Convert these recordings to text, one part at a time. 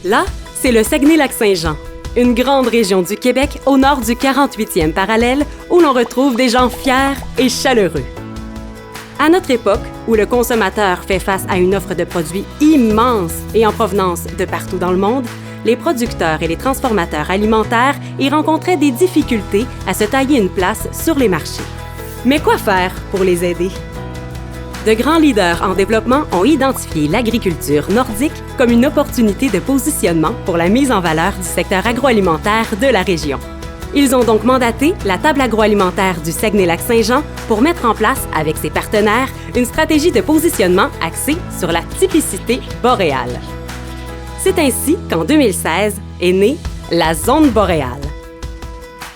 Là, c'est le Saguenay-Lac-Saint-Jean, une grande région du Québec au nord du 48e parallèle où l'on retrouve des gens fiers et chaleureux. À notre époque, où le consommateur fait face à une offre de produits immense et en provenance de partout dans le monde, les producteurs et les transformateurs alimentaires y rencontraient des difficultés à se tailler une place sur les marchés. Mais quoi faire pour les aider? De grands leaders en développement ont identifié l'agriculture nordique comme une opportunité de positionnement pour la mise en valeur du secteur agroalimentaire de la région. Ils ont donc mandaté la Table agroalimentaire du Saguenay-Lac-Saint-Jean pour mettre en place, avec ses partenaires, une stratégie de positionnement axée sur la typicité boréale. C'est ainsi qu'en 2016 est née la Zone boréale.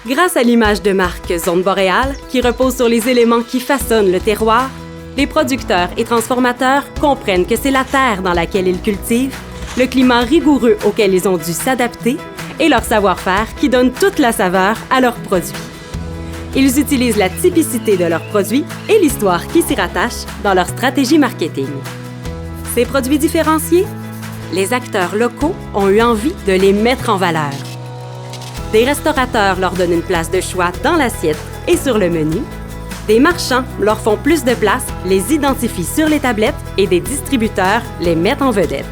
Grâce à l'image de marque Zone boréale, qui repose sur les éléments qui façonnent le terroir, les producteurs et transformateurs comprennent que c'est la terre dans laquelle ils cultivent, le climat rigoureux auquel ils ont dû s'adapter et leur savoir-faire qui donne toute la saveur à leurs produits. Ils utilisent la typicité de leurs produits et l'histoire qui s'y rattache dans leur stratégie marketing. Ces produits différenciés, les acteurs locaux ont eu envie de les mettre en valeur. Des restaurateurs leur donnent une place de choix dans l'assiette et sur le menu. Des marchands leur font plus de place, les identifient sur les tablettes et des distributeurs les mettent en vedette.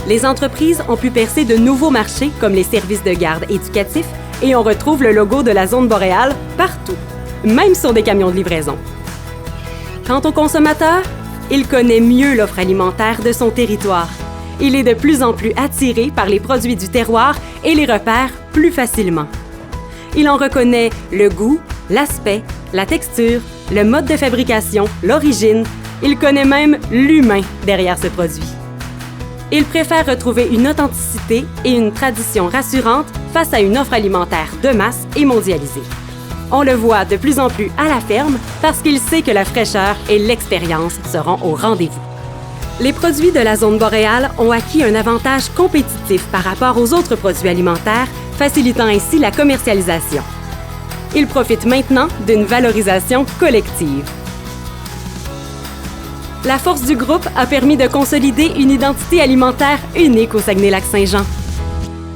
Les entreprises ont pu percer de nouveaux marchés comme les services de garde éducatifs et on retrouve le logo de la Zone boréale partout, même sur des camions de livraison. Quant au consommateur, il connaît mieux l'offre alimentaire de son territoire. Il est de plus en plus attiré par les produits du terroir et les repère plus facilement. Il en reconnaît le goût, l'aspect, la texture, le mode de fabrication, l'origine. Il connaît même l'humain derrière ce produit. Il préfère retrouver une authenticité et une tradition rassurante face à une offre alimentaire de masse et mondialisée. On le voit de plus en plus à la ferme parce qu'il sait que la fraîcheur et l'expérience seront au rendez-vous. Les produits de la Zone boréale ont acquis un avantage compétitif par rapport aux autres produits alimentaires, facilitant ainsi la commercialisation. Ils profitent maintenant d'une valorisation collective. La force du groupe a permis de consolider une identité alimentaire unique au Saguenay-Lac-Saint-Jean.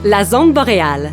La Zone boréale.